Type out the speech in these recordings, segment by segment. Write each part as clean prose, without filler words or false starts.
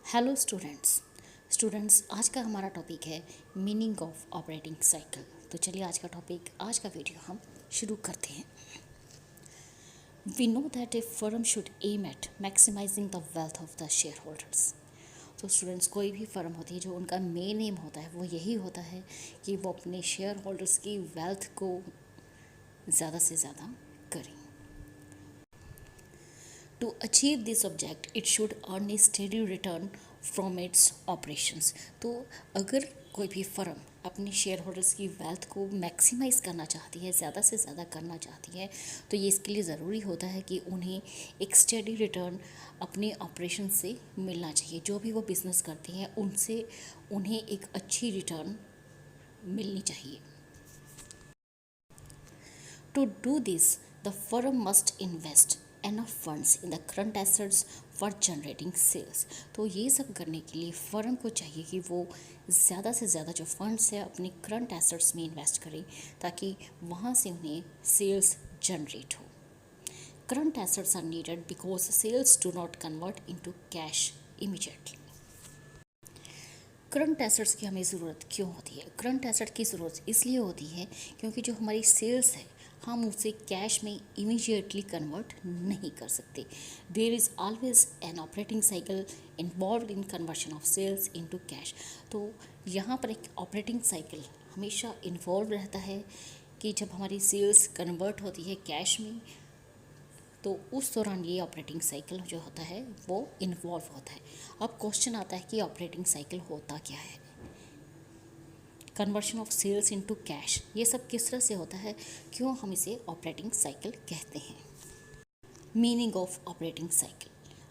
Hello students आज का हमारा टॉपिक है मीनिंग ऑफ ऑपरेटिंग साइकिल। तो चलिए आज का वीडियो हम शुरू करते हैं। We know that a firm should aim at maximising the wealth of the shareholders. तो स्टूडेंट्स, कोई भी फर्म होती है जो उनका मेन एम होता है वो यही होता है कि वो अपने शेयर होल्डर्स की वेल्थ को ज़्यादा से ज़्यादा करें। To achieve this object, it should earn a steady return from its operations. तो अगर कोई भी फर्म अपने शेयर होल्डर्स की वेल्थ को मैक्सिमाइज़ करना चाहती है, ज़्यादा से ज़्यादा करना चाहती है, तो ये इसके लिए ज़रूरी होता है कि उन्हें एक स्टेडी रिटर्न अपने ऑपरेशन से मिलना चाहिए। जो भी वो बिज़नेस करते हैं उनसे उन्हें एक अच्छी रिटर्न मिलनी चाहिए। To do this, the firm must invest enough funds in the current assets for generating sales. तो ये सब करने के लिए फर्म को चाहिए कि वो ज़्यादा से ज़्यादा जो फंड्स है अपने करंट एसेट्स में इन्वेस्ट करें ताकि वहाँ से उन्हें सेल्स जनरेट हो। Current assets are needed because sales do not convert into cash immediately. Current assets की हमें ज़रूरत क्यों होती है? करंट एसेट की ज़रूरत इसलिए होती है क्योंकि जो हमारी सेल्स है हम उसे कैश में इमीडिएटली कन्वर्ट नहीं कर सकते। There is always an operating cycle involve in conversion of sales into cash. तो यहाँ पर एक ऑपरेटिंग साइकिल हमेशा इन्वॉल्व रहता है कि जब हमारी सेल्स कन्वर्ट होती है कैश में तो उस दौरान ये ऑपरेटिंग साइकिल जो होता है वो इन्वॉल्व होता है। अब क्वेश्चन आता है कि ऑपरेटिंग साइकिल होता क्या है? Conversion of sales into cash, ये सब किस तरह से होता है, क्यों हम इसे ऑपरेटिंग साइकिल कहते हैं? Meaning of operating cycle.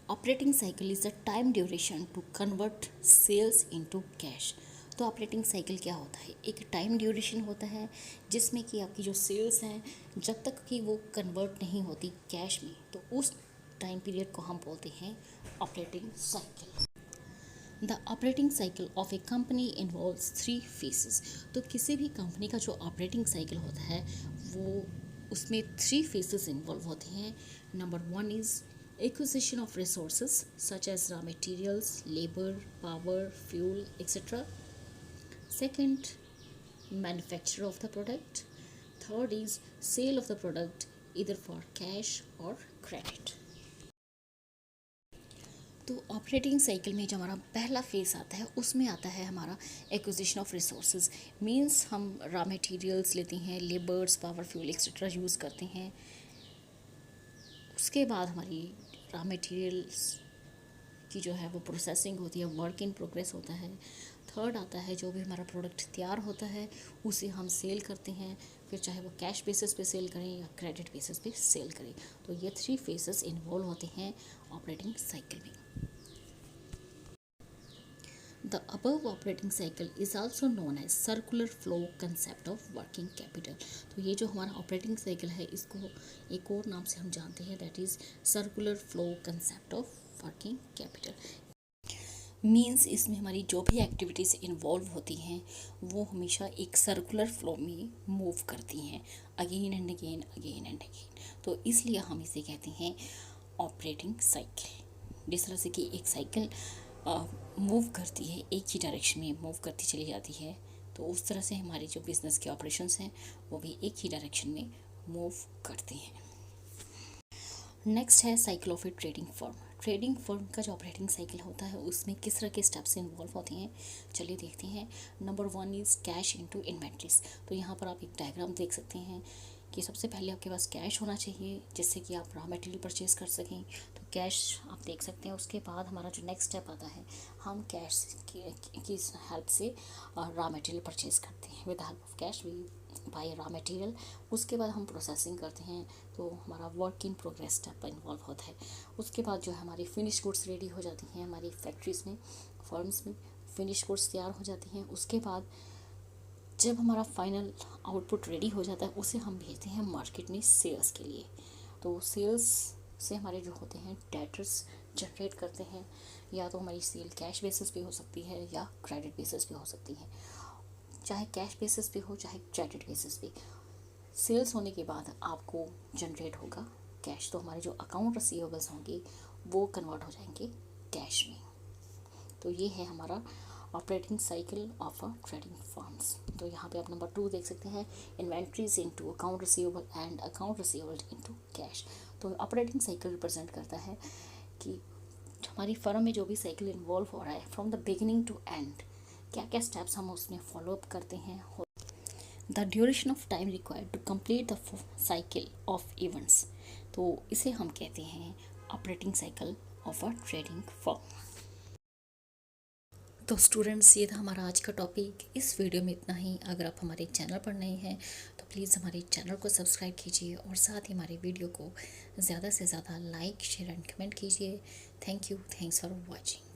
Operating cycle is the time duration to convert sales into cash. तो ऑपरेटिंग साइकिल क्या होता है? एक टाइम ड्यूरेशन होता है जिसमें कि आपकी जो सेल्स हैं जब तक कि वो कन्वर्ट नहीं होती कैश में, तो उस टाइम पीरियड को हम बोलते हैं operating cycle. The operating cycle of A company involves 3 phases. तो किसी भी कंपनी का जो ऑपरेटिंग साइकिल होता है वो उसमें 3 फेजेस इन्वॉल्व होते हैं। Number 1 is acquisition of resources such as raw materials, labour, power, fuel etcetera. Second, manufacture of the product. Third is sale of the product इधर फॉर कैश और क्रेडिट। तो operating cycle में जो हमारा पहला phase आता है उसमें आता है हमारा एक्विजिशन ऑफ रिसोर्सेज। मींस हम रॉ मटेरियल्स लेते हैं, labours, power, fuel etcetera use करते हैं। उसके बाद हमारी रॉ मटेरियल्स की जो है वो प्रोसेसिंग होती है, वर्क इन प्रोग्रेस होता है। थर्ड आता है जो भी हमारा प्रोडक्ट तैयार होता है उसे हम सेल करते हैं, फिर चाहे वो कैश बेसिस पे सेल करें या क्रेडिट बेसिस पे सेल करें। तो ये 3 फेजेस इन्वॉल्व होते हैं ऑपरेटिंग साइकिल में। The above operating cycle is also known as circular flow concept of working capital. तो ये जो हमारा ऑपरेटिंग साइकिल है इसको एक और नाम से हम जानते हैं, that is circular flow concept of working capital. Means इसमें हमारी जो भी एक्टिविटीज़ इन्वॉल्व होती हैं वो हमेशा एक सर्कुलर फ्लो में मूव करती हैं, again and again, again and again. तो इसलिए हम इसे कहते हैं ऑपरेटिंग साइकिल। जिस तरह से कि एक साइकिल मूव करती है, एक ही डायरेक्शन में मूव करती चली जाती है, तो उस तरह से हमारे जो बिज़नेस के ऑपरेशंस हैं वो भी एक ही डायरेक्शन में मूव करते हैं। नेक्स्ट है cycle of A trading firm. Trading firm का जो ऑपरेटिंग साइकिल होता है उसमें किस तरह के स्टेप्स इन्वॉल्व होते हैं, चलिए देखते हैं। Number 1 is cash into inventories. तो यहाँ पर आप एक डायग्राम देख सकते हैं कि सबसे पहले आपके पास कैश होना चाहिए जिससे कि आप रॉ मटेरियल परचेज कर सकें। तो कैश आप देख सकते हैं। उसके बाद हमारा जो नेक्स्ट स्टेप आता है, हम कैश की हेल्प से रॉ मटेरियल परचेज करते हैं। With help of cash we buy raw material. उसके बाद हम प्रोसेसिंग करते हैं, तो हमारा work in progress step involve होता है। उसके बाद जो है हमारी फिनिश गुड्स रेडी हो जाती हैं हमारी फैक्ट्रीज़ में, फर्म्स में फिनिश गुड्स तैयार हो जाती हैं। उसके बाद जब हमारा फाइनल आउटपुट रेडी हो जाता है उसे हम भेजते हैं मार्केट में सेल्स के लिए। तो सेल्स से हमारे जो होते हैं डेटर्स जनरेट करते हैं, या तो हमारी सेल कैश बेसिस पे हो सकती है या क्रेडिट बेसिस पे हो सकती है। चाहे कैश बेसिस पे हो चाहे क्रेडिट बेसिस पे, सेल्स होने के बाद आपको जनरेट होगा कैश। तो हमारे जो अकाउंट रिसीवेबल्स होंगे वो कन्वर्ट हो जाएंगे कैश में। तो ये है हमारा operating cycle of a trading firms. तो यहाँ पे आप नंबर 2 देख सकते हैं, inventories into account receivable and account receivable into cash. तो ऑपरेटिंग साइकिल रिप्रेजेंट करता है कि हमारी फर्म में जो भी साइकिल इन्वॉल्व हो रहा है from the beginning to end, क्या क्या स्टेप्स हम उसमें फॉलोअप करते हैं, the duration of time required to complete the cycle of events. तो इसे हम कहते हैं operating cycle of a trading firm. तो स्टूडेंट्स, ये था हमारा आज का टॉपिक। इस वीडियो में इतना ही। अगर आप हमारे चैनल पर नए हैं तो प्लीज़ हमारे चैनल को सब्सक्राइब कीजिए और साथ ही हमारे वीडियो को ज़्यादा से ज़्यादा लाइक, शेयर एंड कमेंट कीजिए। Thank you, thanks for watching.